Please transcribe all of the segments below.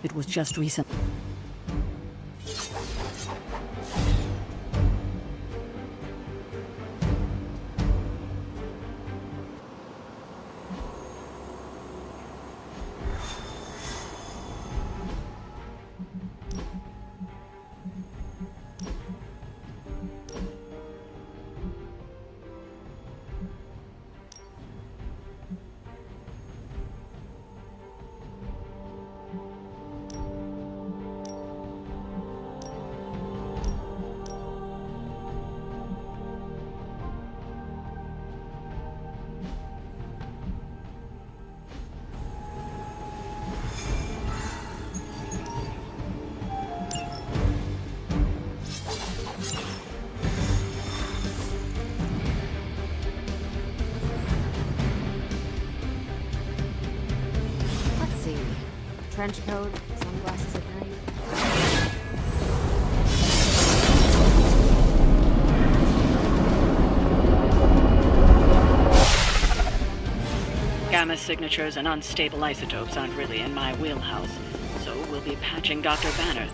It was just recent. Trench coat, sunglasses at night. Gamma signatures and unstable isotopes aren't really in my wheelhouse, so we'll be patching Dr. Banner.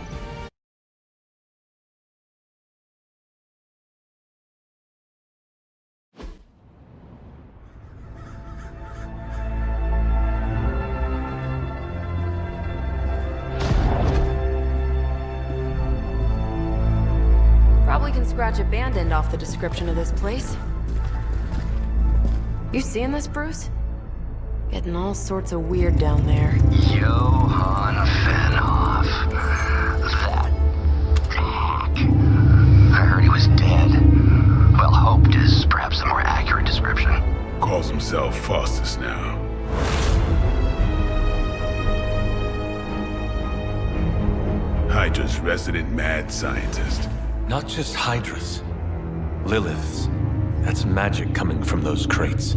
Probably can scratch abandoned off the description of this place. You seeing this, Bruce? Getting all sorts of weird down there. Johann Fenhoff. That hack. I heard he was dead. Well, hoped is perhaps a more accurate description. Calls himself Faustus now. Hydra's resident mad scientist. Not just Hydra's. Lilith's. That's magic coming from those crates.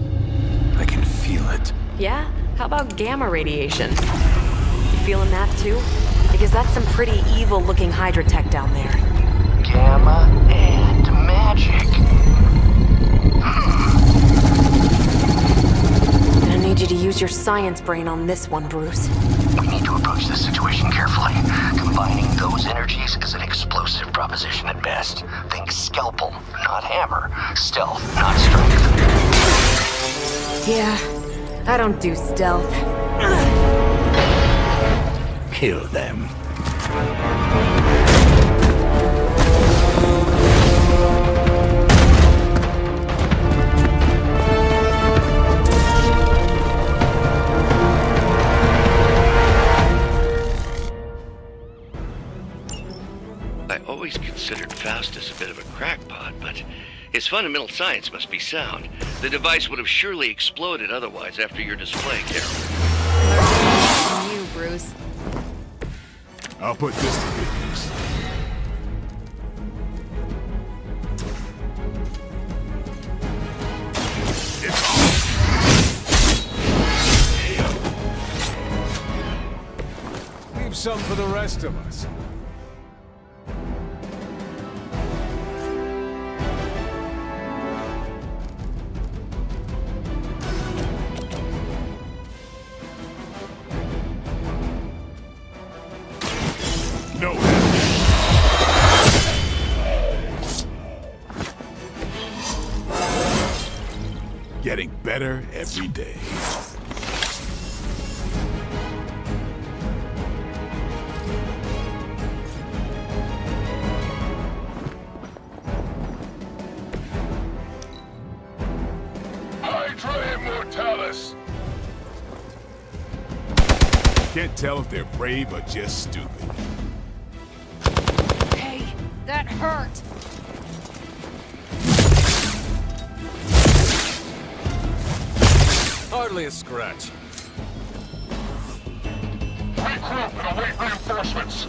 I can feel it. Yeah? How about gamma radiation? You feeling that too? Because that's some pretty evil-looking Hydra tech down there. Gamma and magic. I need you to use your science brain on this one, Bruce. We need to approach this situation carefully. Combining those energies is an explosive proposition at best. Think scalpel, not hammer. Stealth, not strength. Yeah, I don't do stealth. Kill them. I always considered Faustus a bit of a crackpot, but his fundamental science must be sound. The device would have surely exploded otherwise after your display, Carol. You, Bruce. I'll put this to good use. It's on. Leave some for the rest of us. No. Getting better every day. Hydra Immortalis! Can't tell if they're brave or just stupid. Hey, that hurt! Hardly a scratch. Regroup and await reinforcements.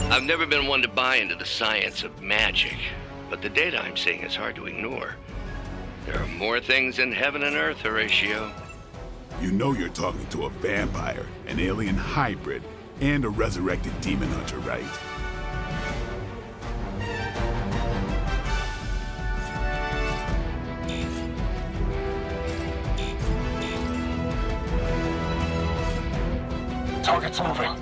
I've never been one to buy into the science of magic, but the data I'm seeing is hard to ignore. There are more things in heaven and earth, Horatio. You know you're talking to a vampire, an alien hybrid, and a resurrected demon hunter, right? Target's moving.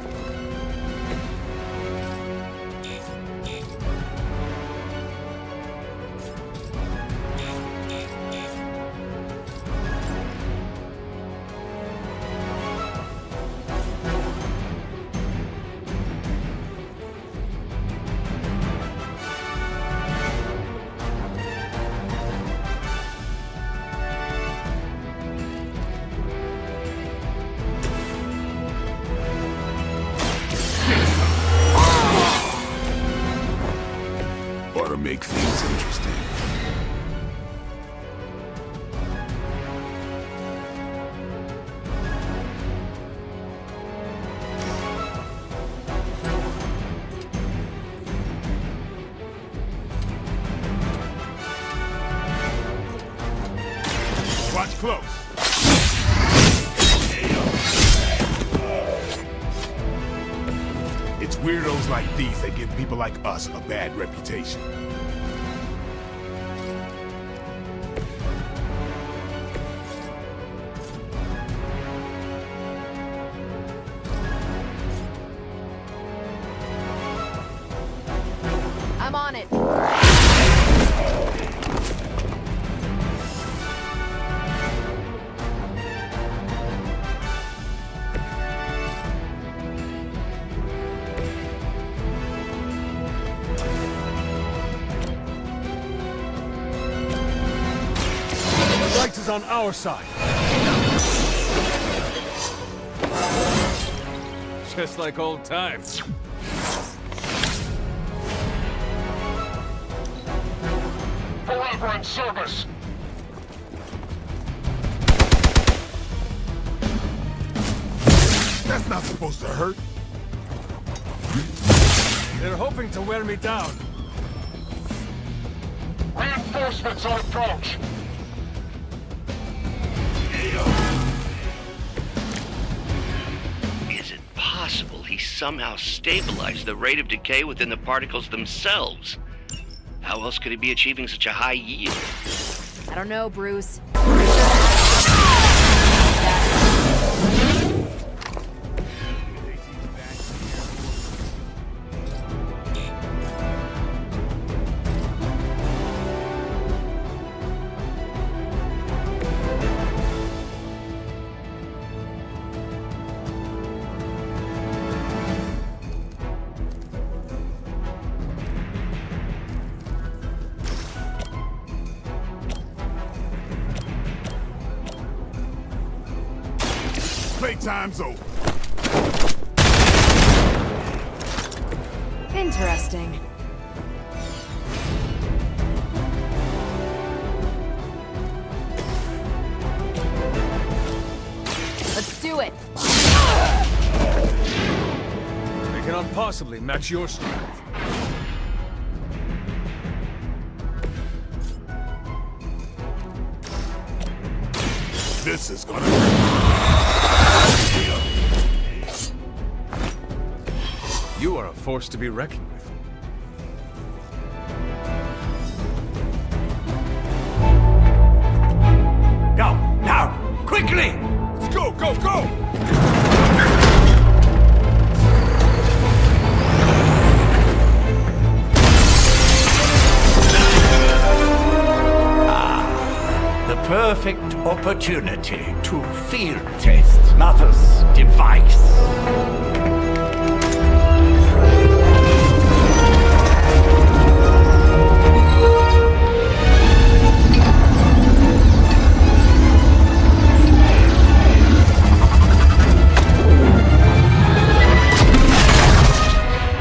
Ought to make things interesting. Watch close. It's weirdos like these that give people like us a bad reputation. I'm on it. Right is on our side. Just like old times. Forever in service. That's not supposed to hurt. They're hoping to wear me down. Reinforcements on approach. Is it possible he's somehow stabilize the rate of decay within the particles themselves. How else could he be achieving such a high yield? I don't know, Bruce. Playtime's over. Interesting. Let's do it. They cannot possibly match your strength. This is gonna hurt. You are a force to be reckoned with. Go, now, quickly! Let's go, go, go! The perfect opportunity to field test Mother's device.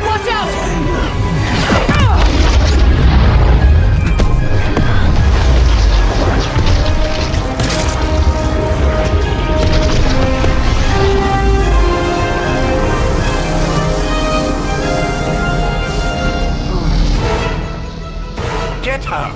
Watch out! Get her!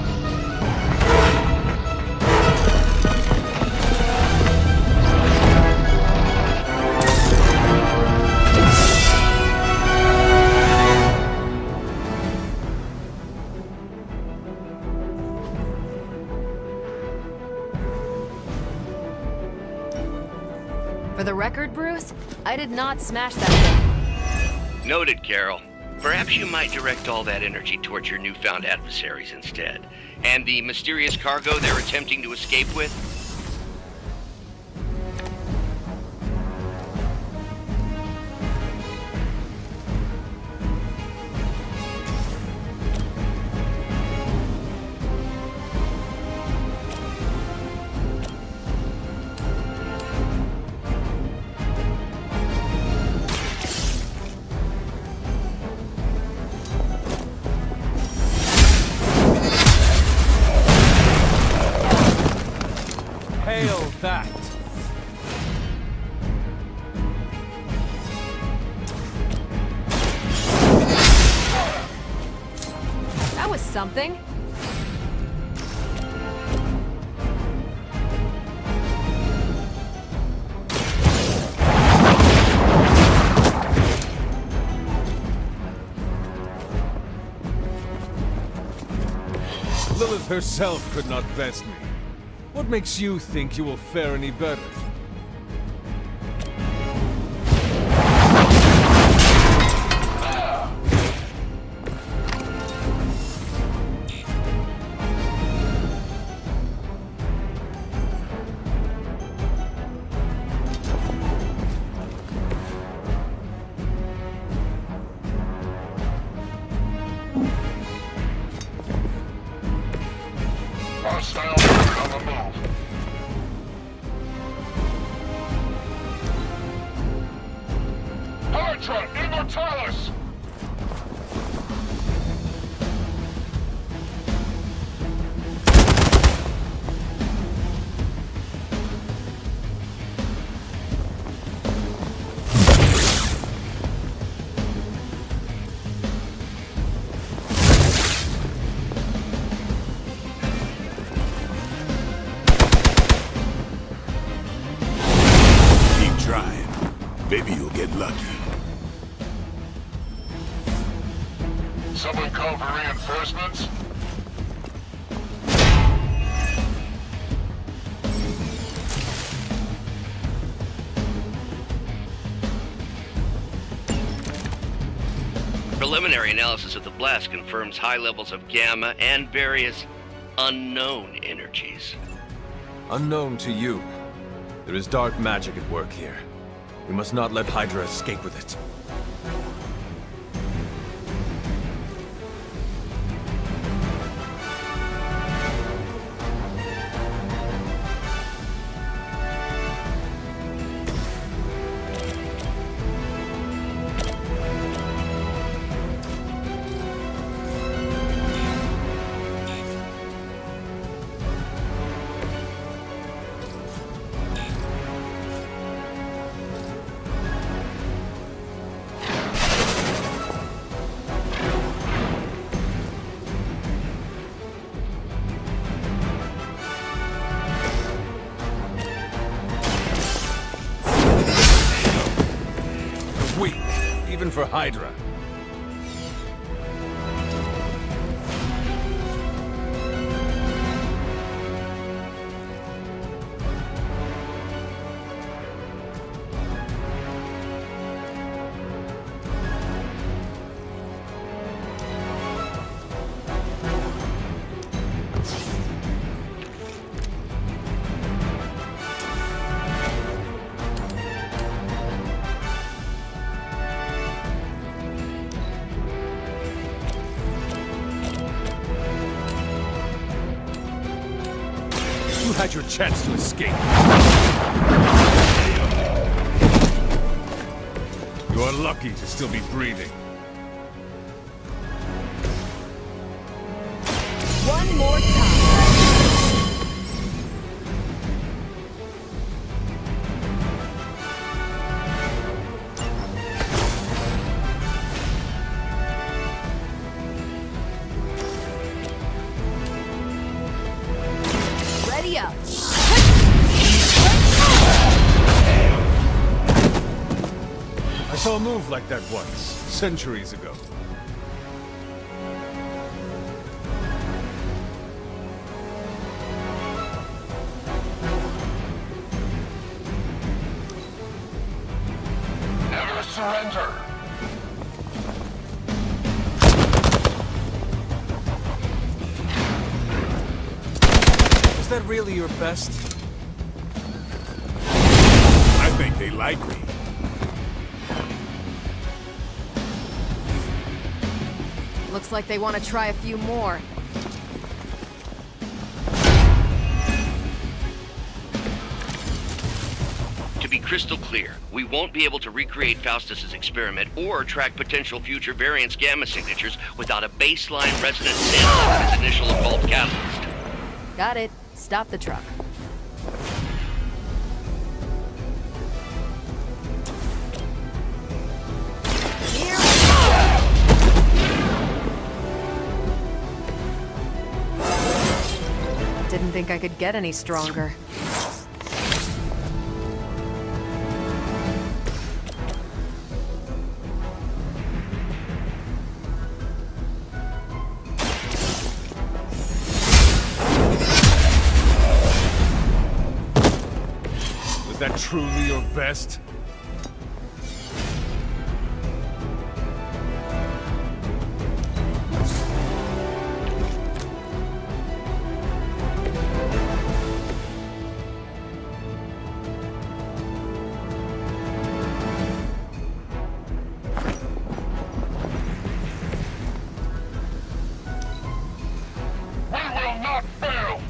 For the record, Bruce, I did not smash that thing. Noted, Carol. Perhaps you might direct all that energy towards your newfound adversaries instead. And the mysterious cargo they're attempting to escape with? Hail that! That was something. Lilith herself could not best me. What makes you think you will fare any better? Hostile on the move. Hydra Immortalis! Keep trying. Maybe you'll get lucky. reinforcements? Preliminary analysis of the blast confirms high levels of gamma and various unknown energies. Unknown to you, there is dark magic at work here. We must not let Hydra escape with it. Weak, even for Hydra. You had your chance to escape. You are lucky to still be breathing. One more time. Ready up. I saw a move like that once, centuries ago. Never surrender. Is that really your best? I think they like me. Looks like they want to try a few more. To be crystal clear, we won't be able to recreate Faustus's experiment or track potential future variants' gamma signatures without a baseline resonance sample of his initial occult catalyst. Got it. Stop the truck. Here we go. Didn't think I could get any stronger. Was that truly your best? We will not fail.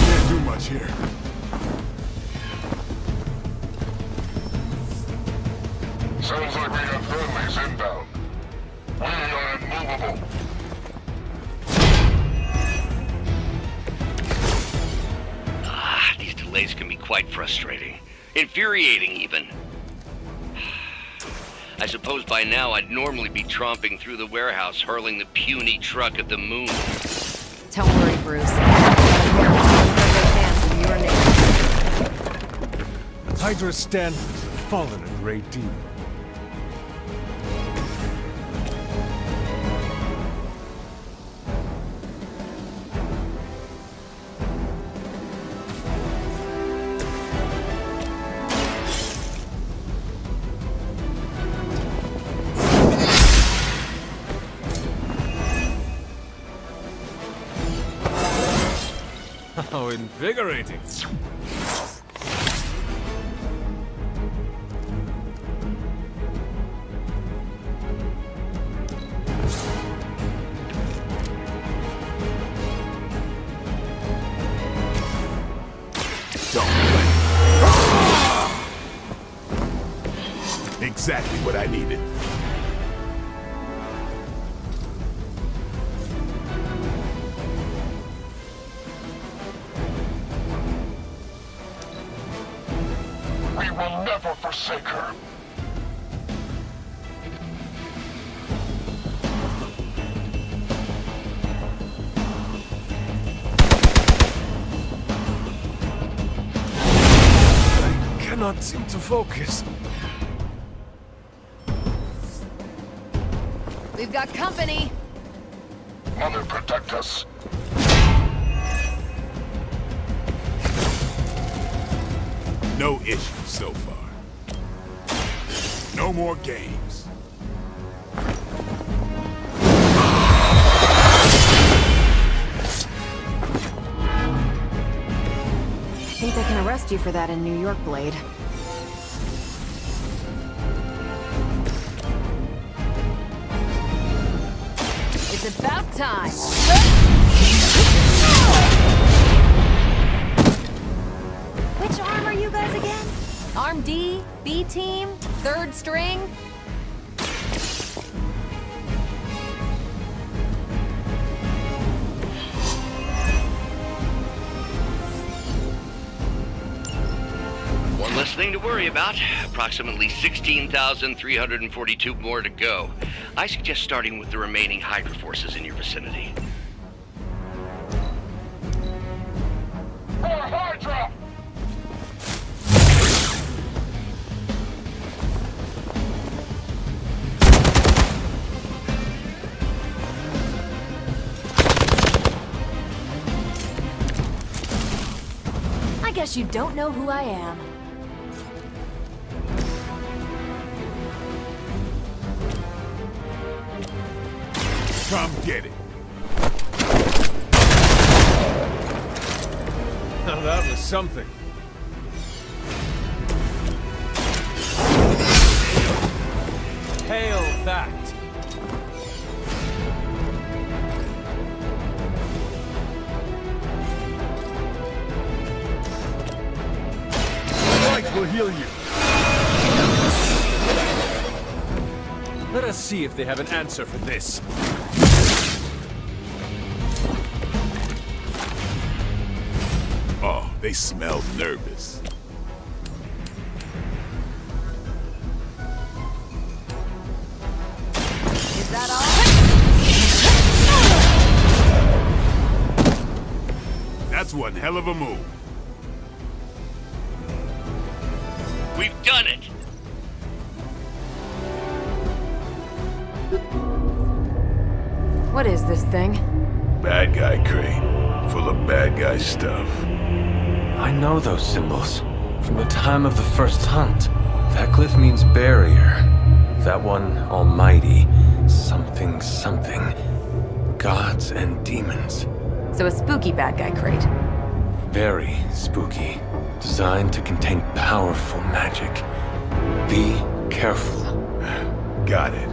Can't do much here. Sounds like we got friendlies inbound. We are immovable. These delays can be quite frustrating. Infuriating, even. I suppose by now I'd normally be tromping through the warehouse, hurling the puny truck at the moon. Bruce. Hands in your name. Hydra's standards have fallen a great deal. How invigorating! Exactly what I needed. We will never forsake her. I cannot seem to focus. We've got company. Mother, protect us. No issues so far. No more games. Think they can arrest you for that in New York, Blade. It's about time. Which arm are you guys again? Arm D, B team, third string? One less thing to worry about. Approximately 16,342 more to go. I suggest starting with the remaining Hydra forces in your vicinity. For Hydra! I guess you don't know who I am. Come get it. Now that was something. Hail that! Light will heal you. Let us see if they have an answer for this. Oh, they smell nervous. Is that all? That's one hell of a move. We've done it! What is this thing? Bad guy crate. Full of bad guy stuff. I know those symbols from the time of the first hunt. That glyph means barrier. That one, almighty. Something, something. Gods and demons. So a spooky bad guy crate. Very spooky. Designed to contain powerful magic. Be careful. Got it.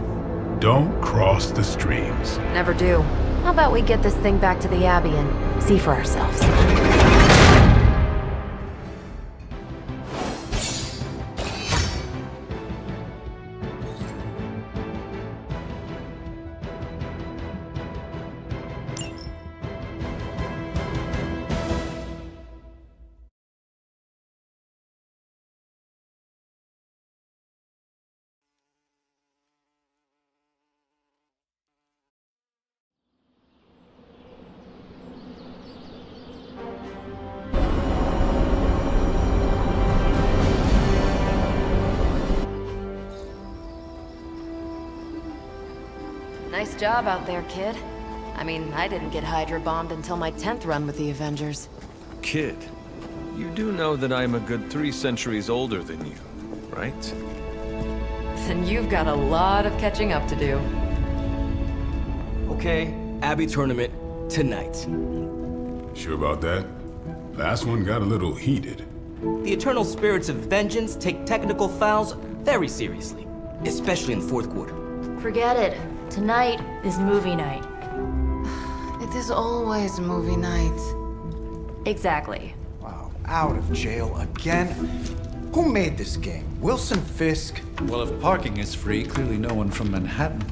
Don't cross the streams. Never do. How about we get this thing back to the Abbey and see for ourselves? Nice job out there, kid. I mean, I didn't get Hydra bombed until my 10th run with the Avengers. Kid, you do know that I'm a good 3 centuries older than you, right? Then you've got a lot of catching up to do. Okay, Abbey tournament tonight. Sure about that? Last one got a little heated. The Eternal Spirits of Vengeance take technical fouls very seriously, especially in the fourth quarter. Forget it. Tonight is movie night. It is always movie night. Exactly. Wow, out of jail again? Who made this game? Wilson Fisk? Well, if parking is free, clearly no one from Manhattan.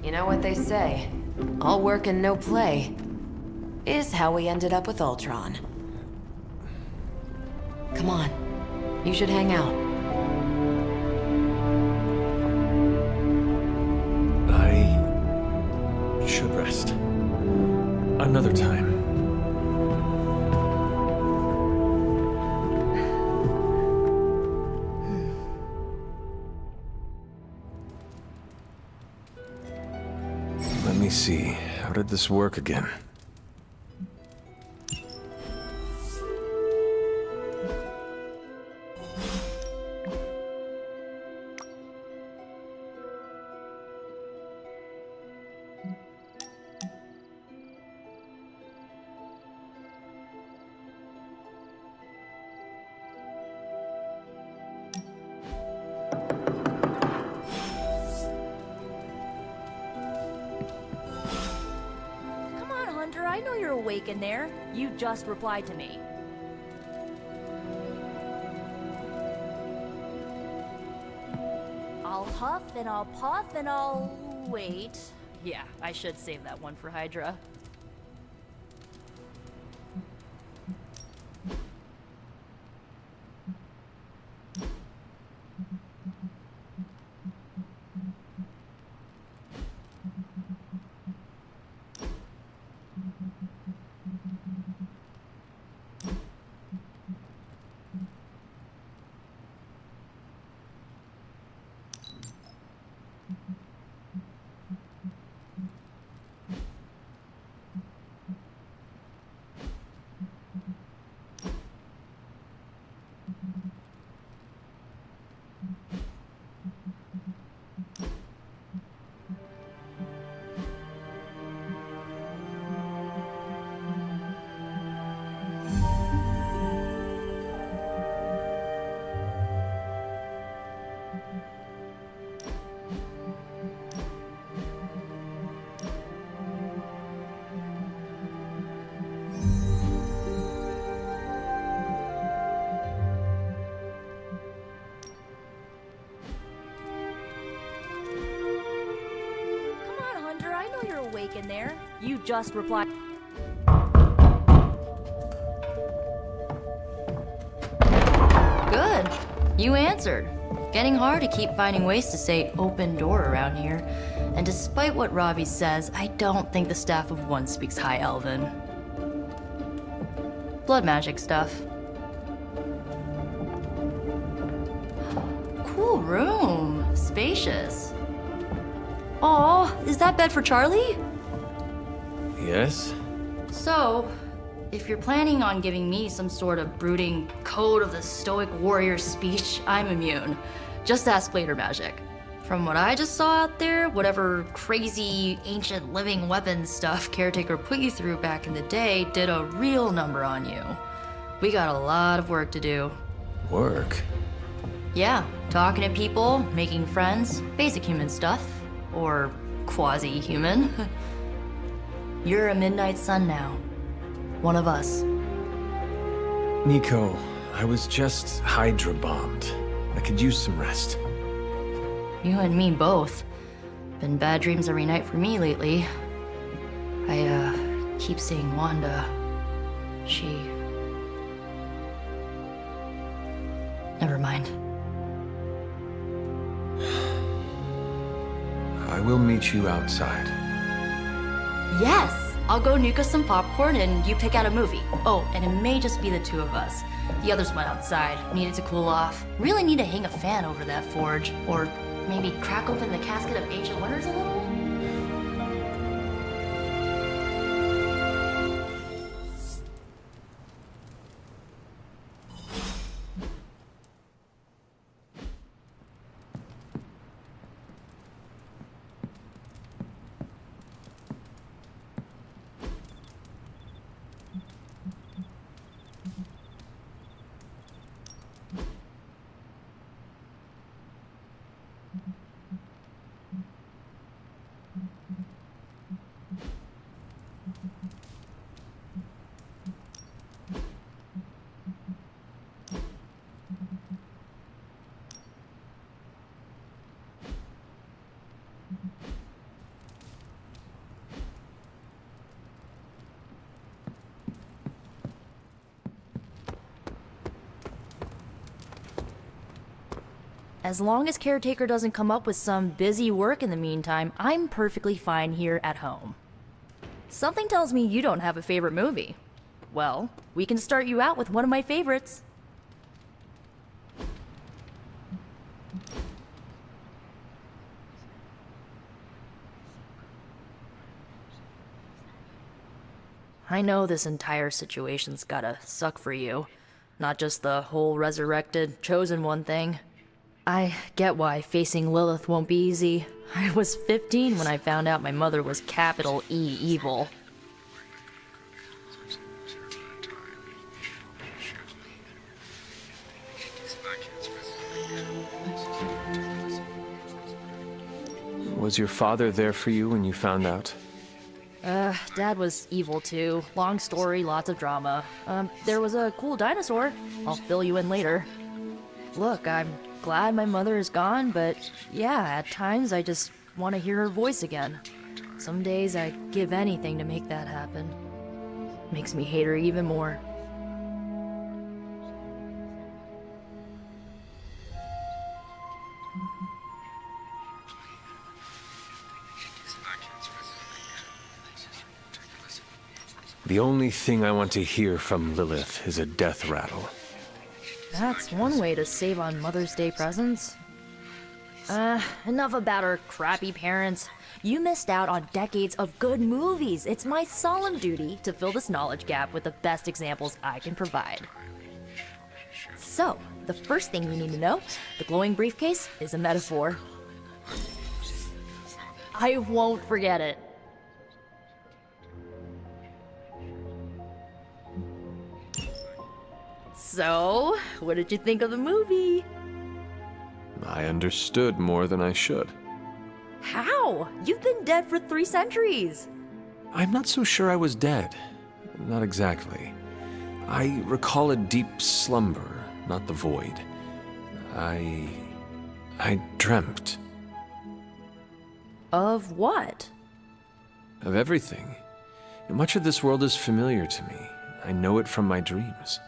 You know what they say? All work and no play is how we ended up with Ultron. Come on. You should hang out. I should rest. Another time. Let me see. How did this work again? I know you're awake in there. You just replied to me. I'll huff and I'll puff and I'll wait. Yeah, I should save that one for Hydra. In there. You just replied. Good. You answered. Getting hard to keep finding ways to say open door around here. And despite what Robbie says, I don't think the staff of One speaks High Elven. Blood magic stuff. Cool room. Spacious. Aw, is that bed for Charlie? Yes? So, if you're planning on giving me some sort of brooding code of the stoic warrior speech, I'm immune. Just ask Blader Magic. From what I just saw out there, whatever crazy ancient living weapons stuff Caretaker put you through back in the day did a real number on you. We got a lot of work to do. Work? Yeah, talking to people, making friends, basic human stuff. Or quasi-human. You're a Midnight Sun now. One of us. Nico, I was just Hydra bombed. I could use some rest. You and me both. Been bad dreams every night for me lately. I, keep seeing Wanda. She... Never mind. I will meet you outside. Yes! I'll go nuke us some popcorn and you pick out a movie. Oh, and it may just be the two of us. The others went outside, needed to cool off. Really need to hang a fan over that forge. Or maybe crack open the casket of Ancient Wonders a little? As long as Caretaker doesn't come up with some busy work in the meantime, I'm perfectly fine here at home. Something tells me you don't have a favorite movie. Well, we can start you out with one of my favorites. I know this entire situation's gotta suck for you. Not just the whole resurrected, chosen one thing. I get why facing Lilith won't be easy. I was 15 when I found out my mother was capital E evil. Was your father there for you when you found out? Dad was evil too. Long story, lots of drama. There was a cool dinosaur. I'll fill you in later. Look, I'm glad my mother is gone, but yeah, at times I just want to hear her voice again. Some days I'd give anything to make that happen. Makes me hate her even more. The only thing I want to hear from Lilith is a death rattle. That's one way to save on Mother's Day presents. Enough about our crappy parents. You missed out on decades of good movies. It's my solemn duty to fill this knowledge gap with the best examples I can provide. So, the first thing you need to know, the glowing briefcase is a metaphor. I won't forget it. So, what did you think of the movie? I understood more than I should. How? You've been dead for 3 centuries! I'm not so sure I was dead. Not exactly. I recall a deep slumber, not the void. I dreamt. Of what? Of everything. Much of this world is familiar to me. I know it from my dreams.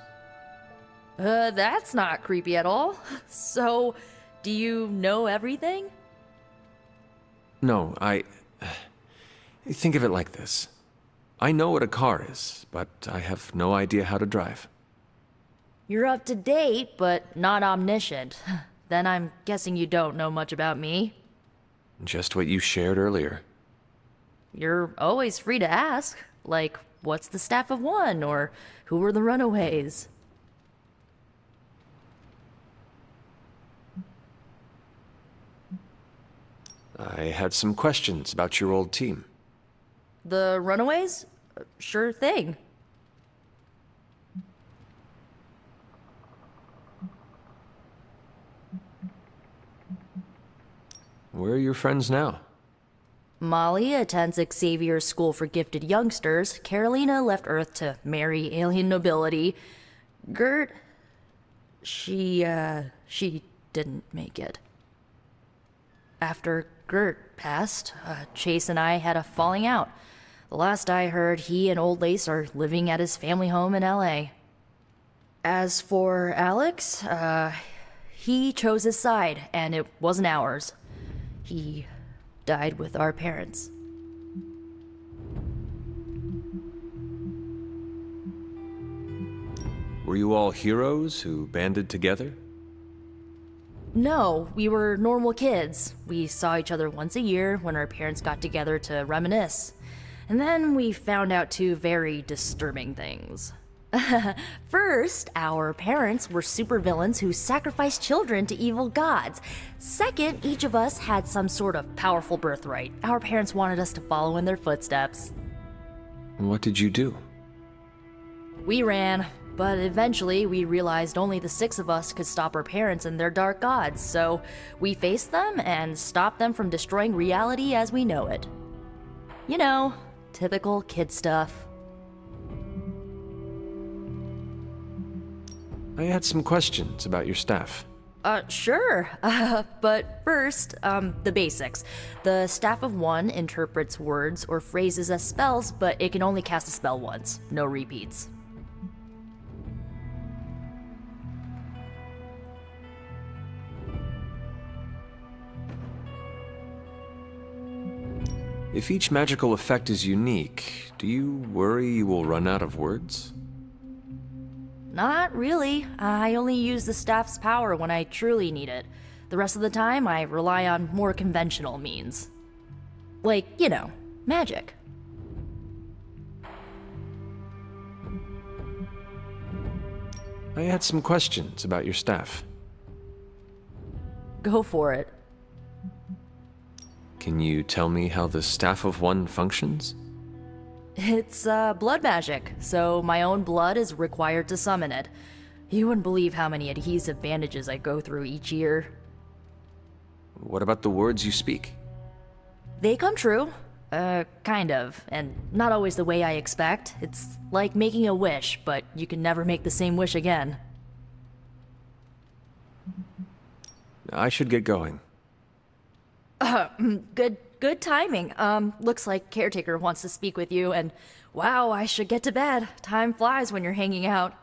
That's not creepy at all. So, do you know everything? No, think of it like this. I know what a car is, but I have no idea how to drive. You're up to date, but not omniscient. Then I'm guessing you don't know much about me. Just what you shared earlier. You're always free to ask. Like, what's the Staff of One? Or who were the Runaways? I had some questions about your old team. The Runaways? Sure thing. Where are your friends now? Molly attends Xavier's School for Gifted Youngsters. Carolina left Earth to marry alien nobility. Gert... She didn't make it. After Gert passed, Chase and I had a falling out. The last I heard, he and Old Lace are living at his family home in LA. As for Alex, he chose his side, and it wasn't ours. He died with our parents. Were you all heroes who banded together? No, we were normal kids. We saw each other once a year when our parents got together to reminisce. And then we found out 2 very disturbing things. First, our parents were supervillains who sacrificed children to evil gods. Second, each of us had some sort of powerful birthright. Our parents wanted us to follow in their footsteps. What did you do? We ran, but eventually we realized only the 6 of us could stop our parents and their dark gods, so we faced them and stopped them from destroying reality as we know it. You know, typical kid stuff. I had some questions about your staff. Sure. But first, the basics. The Staff of One interprets words or phrases as spells, but it can only cast a spell once. No repeats. If each magical effect is unique, do you worry you will run out of words? Not really. I only use the staff's power when I truly need it. The rest of the time, I rely on more conventional means. Like, you know, magic. I had some questions about your staff. Go for it. Can you tell me how the Staff of One functions? It's, blood magic, so my own blood is required to summon it. You wouldn't believe how many adhesive bandages I go through each year. What about the words you speak? They come true. Kind of. And not always the way I expect. It's like making a wish, but you can never make the same wish again. I should get going. Good timing. Looks like Caretaker wants to speak with you, and wow, I should get to bed. Time flies when you're hanging out.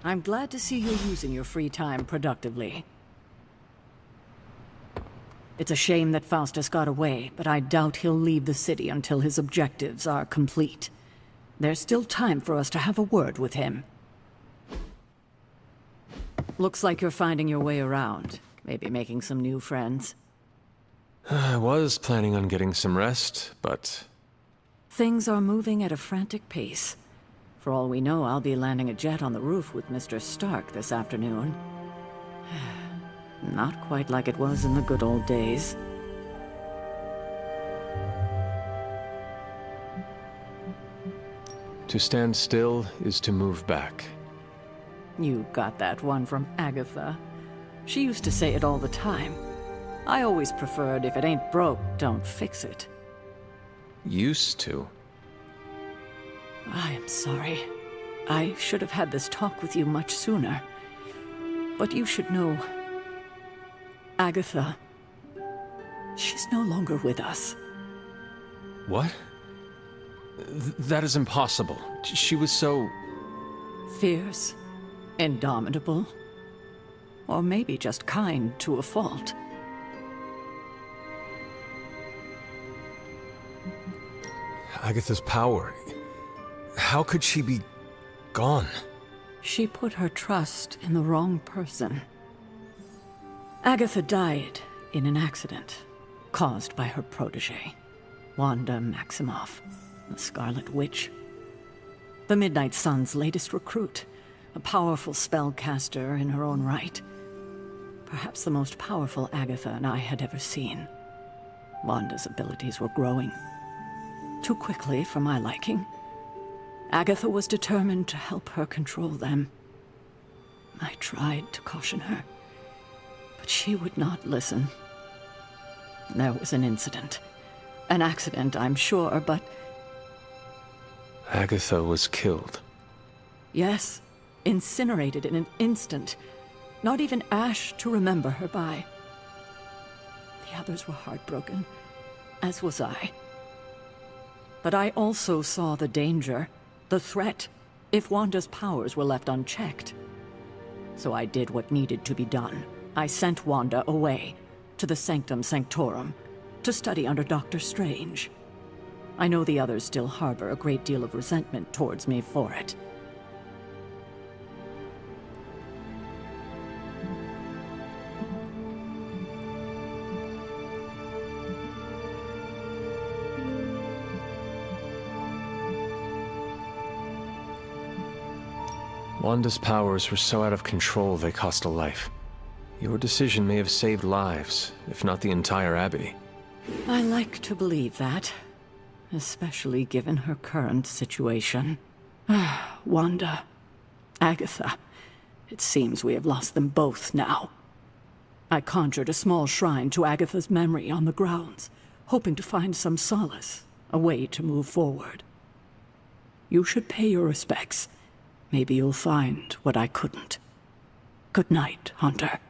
I'm glad to see you're using your free time productively. It's a shame that Faustus got away, but I doubt he'll leave the city until his objectives are complete. There's still time for us to have a word with him. Looks like you're finding your way around. Maybe making some new friends. I was planning on getting some rest, but... Things are moving at a frantic pace. For all we know, I'll be landing a jet on the roof with Mr. Stark this afternoon. Not quite like it was in the good old days. To stand still is to move back. You got that one from Agatha. She used to say it all the time. I always preferred, if it ain't broke, don't fix it. Used to? I am sorry. I should have had this talk with you much sooner. But you should know... Agatha... she's no longer with us. What? That is impossible. She was so... Fierce. Indomitable. Or maybe just kind to a fault. Agatha's power... How could she be... gone? She put her trust in the wrong person. Agatha died in an accident caused by her protege, Wanda Maximoff, the Scarlet Witch. The Midnight Sun's latest recruit, a powerful spellcaster in her own right. Perhaps the most powerful Agatha and I had ever seen. Wanda's abilities were growing. Too quickly for my liking. Agatha was determined to help her control them. I tried to caution her, but she would not listen. There was an incident. An accident, I'm sure, but... Agatha was killed. Yes, incinerated in an instant. Not even ash to remember her by. The others were heartbroken, as was I. But I also saw the danger, the threat, if Wanda's powers were left unchecked. So I did what needed to be done. I sent Wanda away, to the Sanctum Sanctorum, to study under Dr. Strange. I know the others still harbor a great deal of resentment towards me for it. Wanda's powers were so out of control they cost a life. Your decision may have saved lives, if not the entire Abbey. I like to believe that, especially given her current situation. Wanda, Agatha, it seems we have lost them both now. I conjured a small shrine to Agatha's memory on the grounds, hoping to find some solace, a way to move forward. You should pay your respects. Maybe you'll find what I couldn't. Good night, Hunter.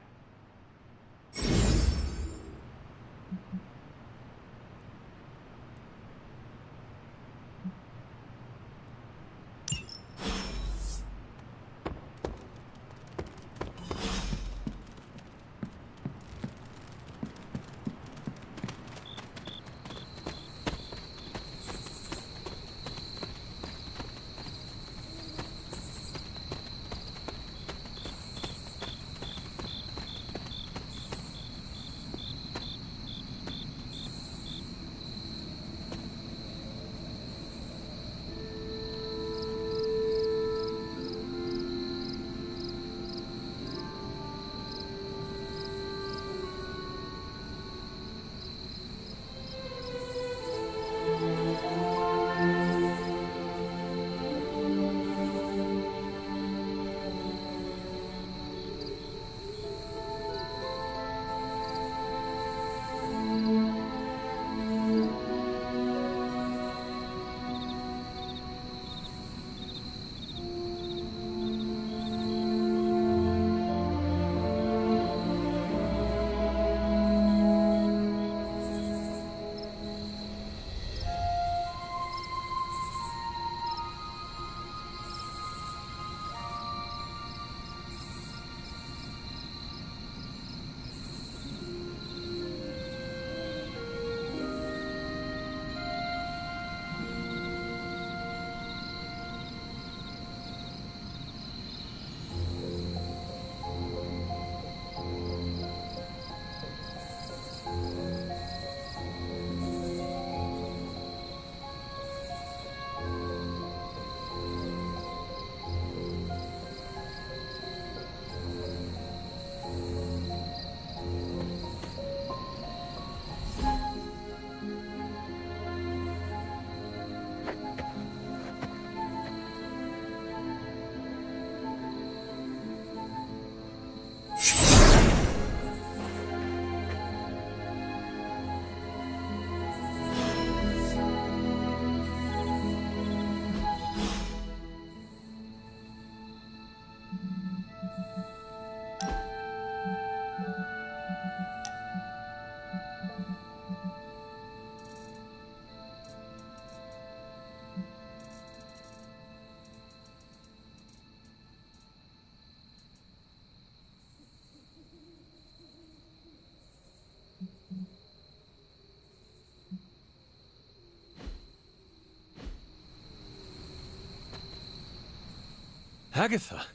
Agatha!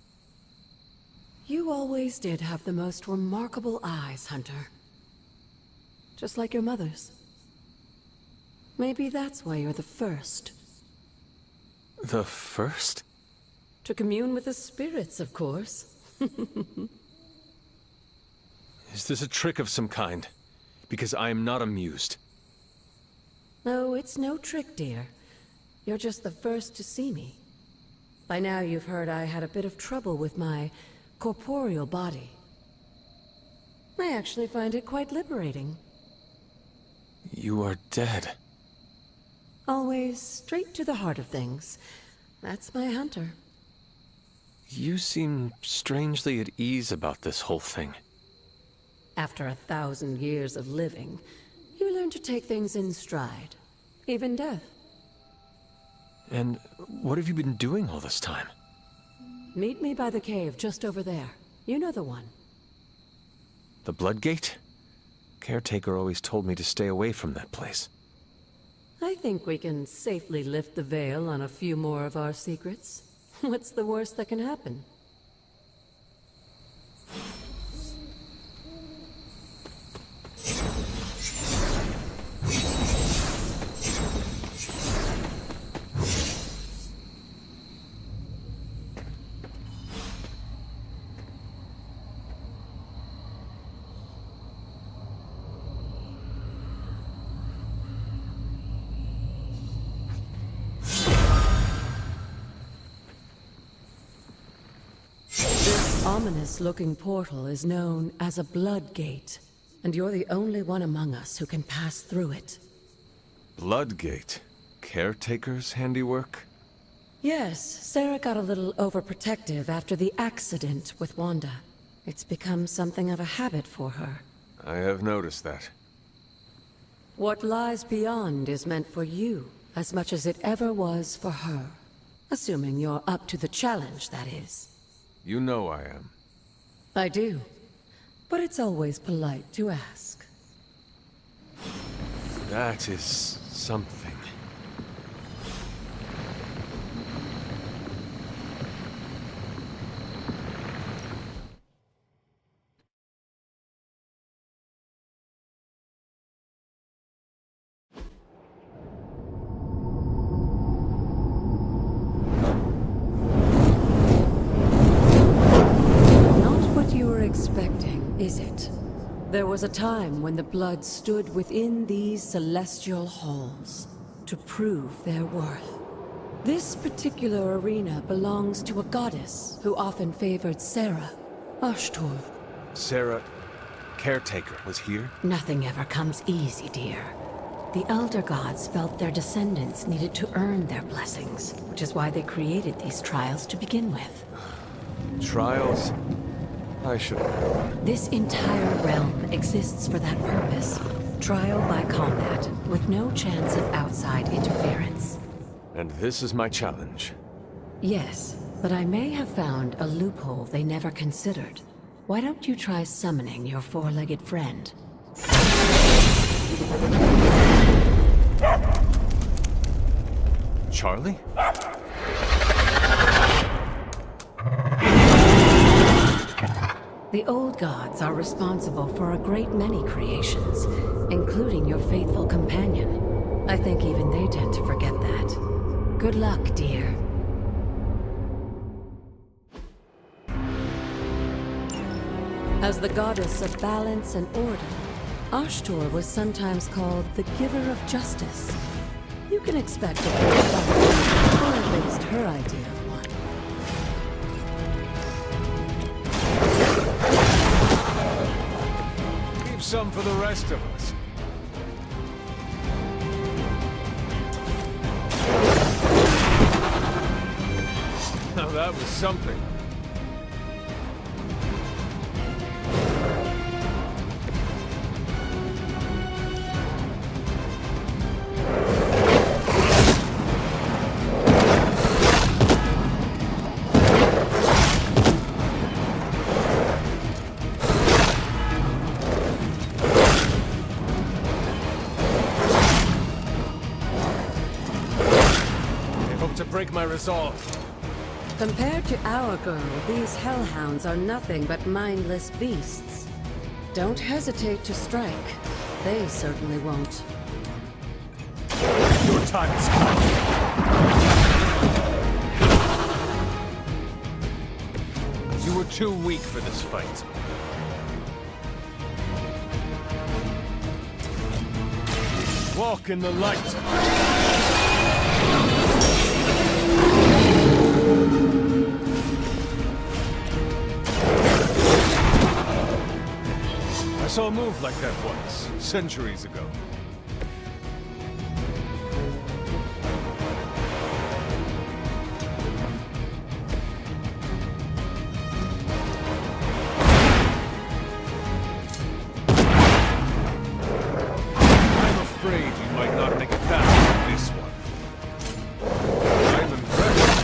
You always did have the most remarkable eyes, Hunter. Just like your mother's. Maybe that's why you're the first. The first? To commune with the spirits, of course. Is this a trick of some kind? Because I am not amused. No, it's no trick, dear. You're just the first to see me. By now you've heard I had a bit of trouble with my corporeal body. I actually find it quite liberating. You are dead. Always straight to the heart of things. That's my Hunter. You seem strangely at ease about this whole thing. After 1,000 years of living, you learn to take things in stride. Even death. And what have you been doing all this time? Meet me by the cave just over there. You know the one. The Bloodgate? Caretaker always told me to stay away from that place. I think we can safely lift the veil on a few more of our secrets. What's the worst that can happen? Ominous-looking portal is known as a Blood Gate, and you're the only one among us who can pass through it. Bloodgate? Caretaker's handiwork? Yes, Sarah got a little overprotective after the accident with Wanda. It's become something of a habit for her. I have noticed that. What lies beyond is meant for you, as much as it ever was for her. Assuming you're up to the challenge, that is. You know I am. I do. But it's always polite to ask. That is something. Is it? There was a time when the blood stood within these celestial halls to prove their worth. This particular arena belongs to a goddess who often favored Sarah, Ashtur. Sarah, Caretaker, was here? Nothing ever comes easy, dear. The Elder Gods felt their descendants needed to earn their blessings, which is why they created these trials to begin with. Trials? I should have known. This entire realm exists for that purpose. Trial by combat, with no chance of outside interference. And this is my challenge. Yes, but I may have found a loophole they never considered. Why don't you try summoning your four-legged friend? Charlie? The old gods are responsible for a great many creations, including your faithful companion. I think even they tend to forget that. Good luck, dear. As the goddess of balance and order, Ashtur was sometimes called the giver of justice. You can expect a good fight, or at least her idea of one. Some for the rest of us. Now that was something. Break my resolve. Compared to our girl, these hellhounds are nothing but mindless beasts. Don't hesitate to strike. They certainly won't. Your time has come. You were too weak for this fight. Walk in the light. I saw a move like that once, centuries ago. I'm afraid you might not make it past this one. I'm impressed.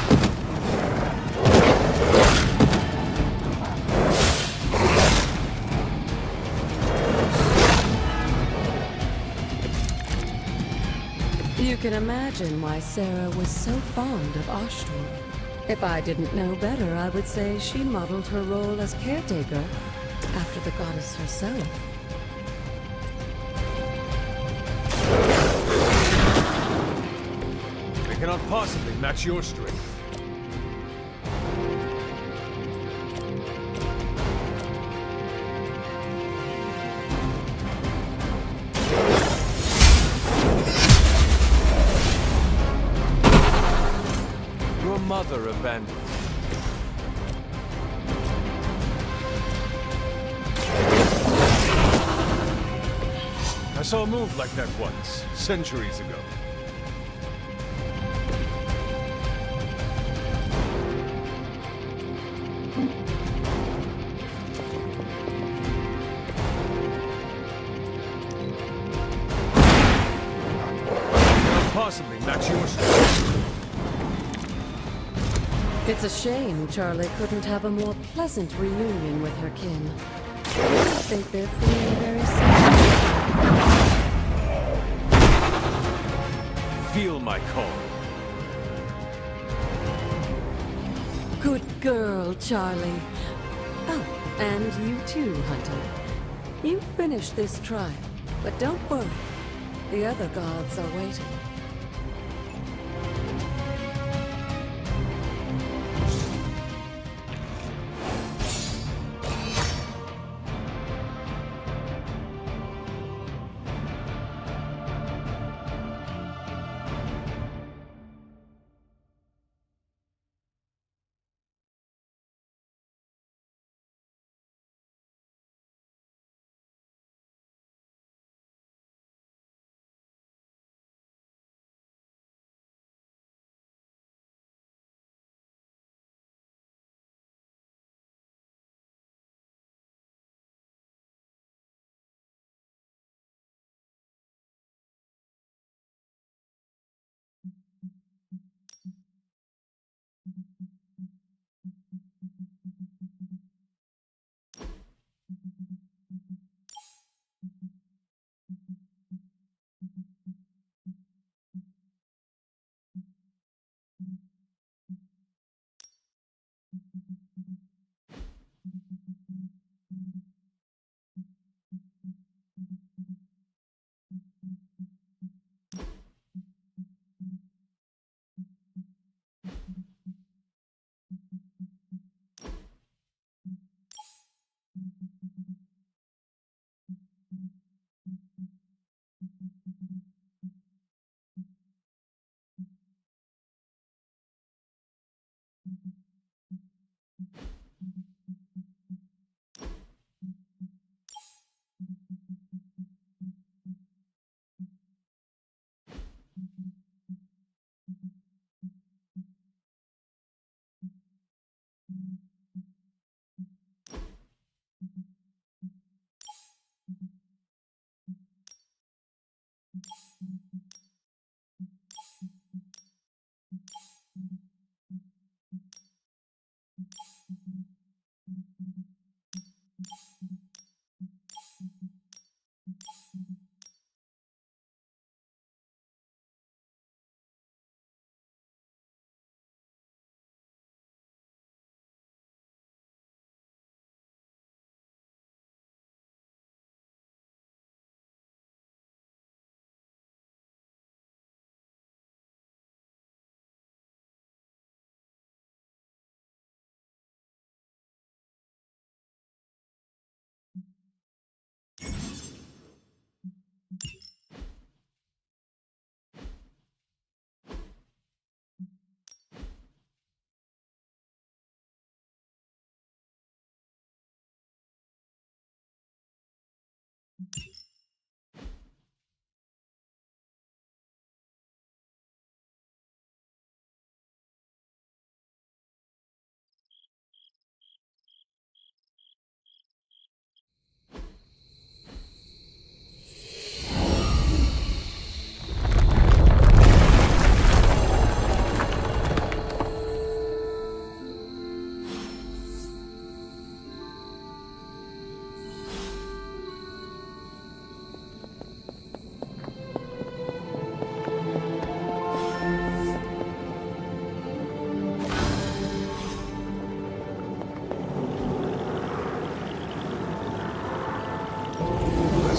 You can imagine why Sarah was so fond of Ashtor. If I didn't know better, I would say she modeled her role as caretaker after the goddess herself. They cannot possibly match your strength. Your mother abandoned you. I saw a move like that once, centuries ago. Cannot possibly match your strength. It's a shame Charlie couldn't have a more pleasant reunion with her kin. I think they're feeling very sad. Feel my call. Good girl, Charlie. Oh, and you too, Hunter. You finished this trial, but don't worry. The other gods are waiting.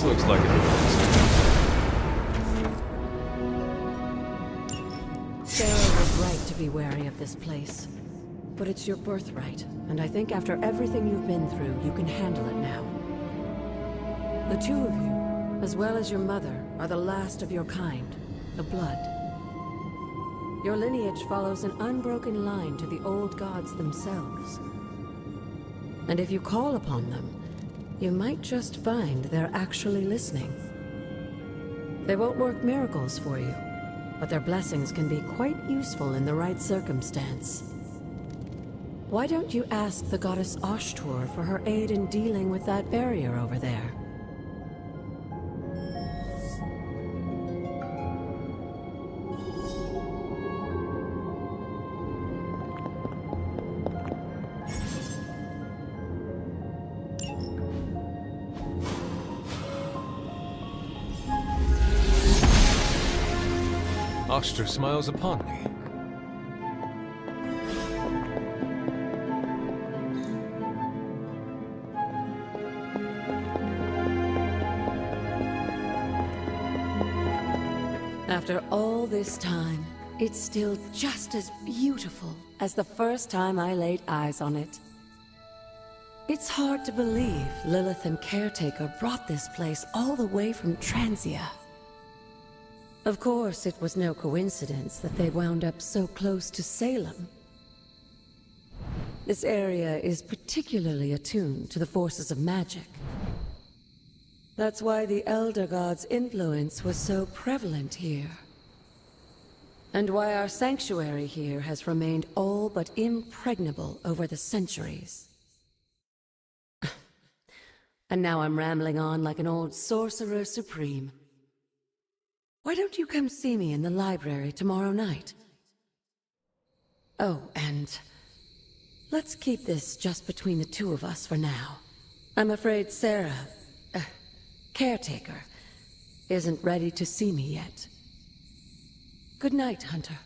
This looks like an Sarah was right to be wary of this place. But it's your birthright, and I think after everything you've been through, you can handle it now. The two of you, as well as your mother, are the last of your kind, the Blood. Your lineage follows an unbroken line to the old gods themselves. And if you call upon them, you might just find they're actually listening. They won't work miracles for you, but their blessings can be quite useful in the right circumstance. Why don't you ask the goddess Ashtur for her aid in dealing with that barrier over there? Ashtur smiles upon me. After all this time, it's still just as beautiful as the first time I laid eyes on it. It's hard to believe Lilith and Caretaker brought this place all the way from Transia. Of course, it was no coincidence that they wound up so close to Salem. This area is particularly attuned to the forces of magic. That's why the Elder God's influence was so prevalent here. And why our sanctuary here has remained all but impregnable over the centuries. And now I'm rambling on like an old sorcerer supreme. Why don't you come see me in the library tomorrow night? Oh, and let's keep this just between the two of us for now. I'm afraid Sarah, Caretaker, isn't ready to see me yet. Good night, Hunter.